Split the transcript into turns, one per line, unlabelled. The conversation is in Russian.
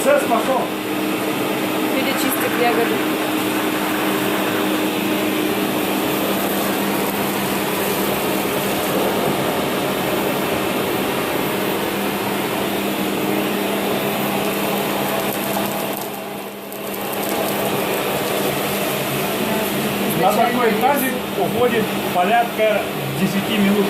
Процесс пошел.
Перечистить ягоды.
На такой тазик уходит порядка 10 минут.